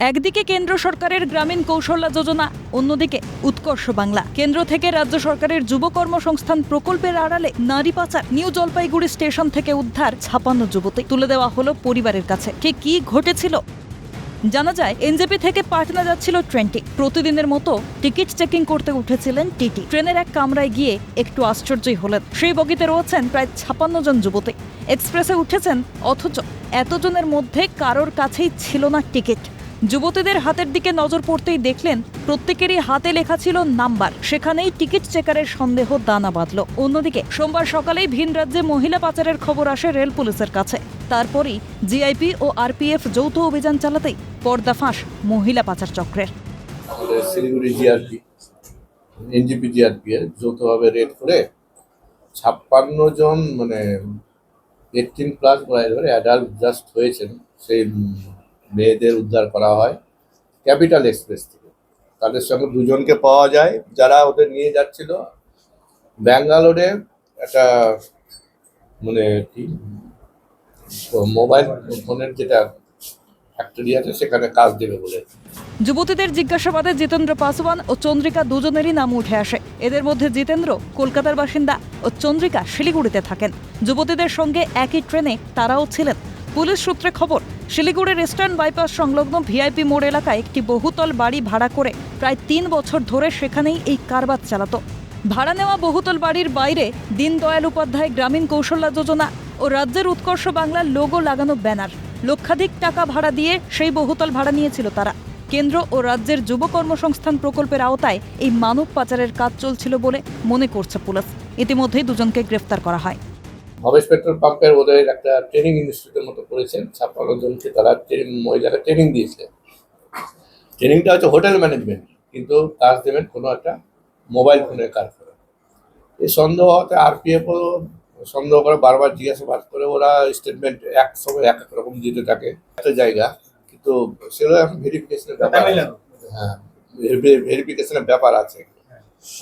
একদিকে কেন্দ্র সরকারের গ্রামীণ কৌশল্যা যোজনা, অন্যদিকে উৎকর্ষ বাংলা। কেন্দ্র থেকে রাজ্য সরকারের যুব কর্মসংস্থান প্রকল্পের আড়ালে নারী পাচার। নিউ জলপাইগুড়ি স্টেশন থেকে উদ্ধার 56 যুবতী, তুলে দেওয়া হলো পরিবারের কাছে। ঠিক কি ঘটেছিল? জানা যায়, এনজেপি থেকে পাটনা যাচ্ছিল ট্রেনটি। প্রতিদিনের মতো টিকিট চেকিং করতে উঠেছিলেন টিটি। ট্রেনের এক কামরায় গিয়ে একটু আশ্চর্যই হলেন। সেই বগিতে রয়েছেন প্রায় 56 জন যুবতী। এক্সপ্রেসে উঠেছেন, অথচ এতজনের মধ্যে কারোর কাছেই ছিল না টিকিট। যুবতীদের হাতের দিকে নজর পড়তেই দেখলেন প্রত্যেকেরই হাতে লেখা ছিল নাম্বার। সেখানেই টিকিট চেকারের সন্দেহ দানা বাঁধল। অন্যদিকে সোমবার সকালেই ভিন রাজ্যে মহিলা পাচারের খবর আসে রেল পুলিশের কাছে। তারপরই জিআইপি ও আরপিএফ যৌথ অভিযান চালাতেই পর্দাফাঁস মহিলা পাচার চক্রের। শিলিগুড়ি জিআরপি, এনজেপি জিআরপি এর যৌথভাবে রেড করে 56 জন 18+ ধরে অ্যাডাল্ট জাস্ট হয়েছেন সেই মেয়েদের উদ্ধার করা হয় ক্যাপিটাল এক্সপ্রেস থেকে। তাদের সঙ্গে 2 জনকে পাওয়া যায় যারা ওদের নিয়ে যাচ্ছিল ব্যাঙ্গালোরে একটা কি মোবাইল ফোনের যেটা ফ্যাক্টরি আছে সেখানে কাজ দেবে বলে। যুবতীদের জিজ্ঞাসাবাদে জিতেন্দ্র পাসওয়ান ও চন্দ্রিকা দুজনেরই নাম উঠে আসে। এদের মধ্যে জিতেন্দ্র কলকাতার বাসিন্দা ও চন্দ্রিকা শিলিগুড়িতে থাকেন। যুবতীদের সঙ্গে একই ট্রেনে তারাও ছিলেন। পুলিশ সূত্রে খবর, শিলিগুড়ির ইস্টার্ন বাইপাস সংলগ্ন ভিআইপি মোড় এলাকায় একটি বহুতল বাড়ি ভাড়া করে প্রায় 3 বছর ধরে সেখানেই এই কারবার চালাতো। ভাড়া নেওয়া বহুতল বাড়ির বাইরে দীনদয়াল উপাধ্যায় গ্রামীণ কৌশল্যা যোজনা ও রাজ্যের উৎকর্ষ বাংলার লোগো লাগানো ব্যানার। লক্ষাধিক টাকা ভাড়া দিয়ে সেই বহুতল ভাড়া নিয়েছিল তারা। কেন্দ্র ও রাজ্যের যুব কর্মসংস্থান প্রকল্পের আওতায় এই মানব পাচারের কাজ চলছিল বলে মনে করছে পুলিশ। ইতিমধ্যেই 2 জনকে গ্রেফতার করা হয়। ভবেশ পেট্রোল পাম্পের ওদের একটা ট্রেনিং ইনস্টিটিউটের মতো করেছেন। 56 জনকে তারা মহিলারা ট্রেনিং দিয়েছিলেন। ট্রেনিংটা হচ্ছে হোটেল ম্যানেজমেন্ট, কিন্তু কাজ দেবেন কোনো একটা মোবাইল ফোনের কাজ করে। এই সন্দেহ হতে আরপিএফও সন্দেহ করে, বারবার জিজ্ঞাসাবাদ করে। ওরা স্টেটমেন্ট এক সময় এক এক রকম দিতে থাকে একটা জায়গা, কিন্তু সেগুলো এখন ভেরিফিকেশনের ব্যাপার। হ্যাঁ, ভেরিফিকেশনের ব্যাপার আছে।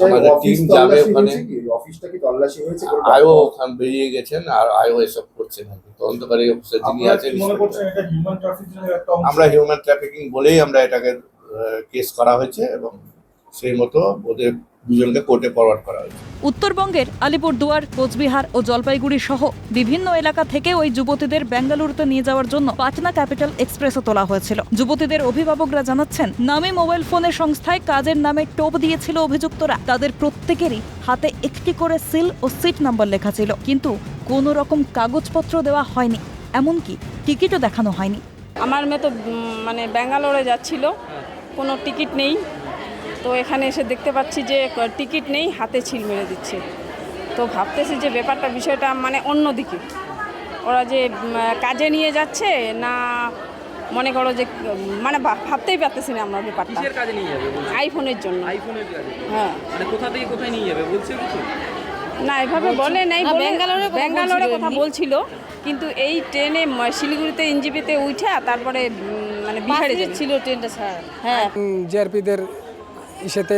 আমাদের টিম যাবে ওখানে। অফিসটা কি তল্লাশি হয়েছে? আয়ও ওখানে বেরিয়ে গেছেন, আর আয়ও এসব করছেন। তদন্তকারী অফিসার যিনি আছেন, আমরা হিউম্যান ট্রাফিকিং বলেই আমরা এটাকে কেস করা হয়েছে এবং সেই মতো ওদের 2 জনকে কোর্টে ফরওয়ার্ড করা হয়েছে। উত্তরবঙ্গের আলিপুরদুয়ার, কোচবিহার ও জলপাইগুড়ি সহ বিভিন্ন এলাকা থেকে ওই যুবতীদের বেঙ্গালুরুতে নিয়ে যাওয়ার জন্য পাটনা ক্যাপিটাল এক্সপ্রেসে তোলা হয়েছিল। যুবতীদের অভিভাবকরা জানাচ্ছেন, নামী মোবাইল ফোনের সংস্থায় কাজের নামে টোপ দিয়েছিল অভিযুক্তরা। তাদের প্রত্যেকেরই হাতে একটি করে সিল ও সিট নাম্বার লেখা ছিল, কিন্তু কোনো রকম কাগজপত্র দেওয়া হয়নি, এমনকি টিকিটও দেখানো হয়নি। আমার মেয়ে তো ব্যাঙ্গালোরে যাচ্ছিল, কোনো টিকিট নেই। তো এখানে এসে দেখতে পাচ্ছি যে টিকিট নেই, হাতে ছিল মেরে দিচ্ছে। তো ভাবতেছি যে বিষয়টা অন্যদিকে, ওরা যে কাজে নিয়ে যাচ্ছে না, মনে করো যে ভাবতেই পারতেছি না আমরা ব্যাপারটা। কিসের কাজে নিয়ে যাবে? আইফোনের জন্য। আইফোনের কাজে? হ্যাঁ। কোথা থেকে কোথায় নিয়ে যাবে বলছে কিছু? না, এভাবে বলে নাই। ব্যাঙ্গালোরে কথা বলছিল, কিন্তু এই ট্রেনে শিলিগুড়িতে এনজেপিতে উঠে তারপরে বিহারে ছিল ট্রেনটা। স্যার, হ্যাঁ, জিআরপিদের ইসেতে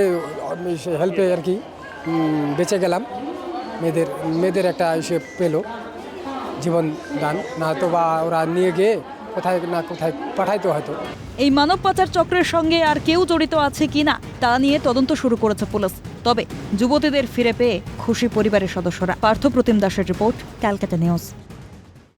হেল্পে আর কি বেঁচে গেলাম। মেয়েদের একটা ইসে পেলো জীবন দান, না তো বা ওরা নিয়ে গিয়ে কোথায় না কোথায় পাঠাইতো হয়তো। এই মানব পাচার চক্রের সঙ্গে আর কেউ জড়িত আছে কিনা তা নিয়ে তদন্ত শুরু করেছে পুলিশ। তবে যুবতীদের ফিরে পেয়ে খুশি পরিবারের সদস্যরা। পার্থ প্রতিম দাসের রিপোর্ট, ক্যালকাটা নিউজ।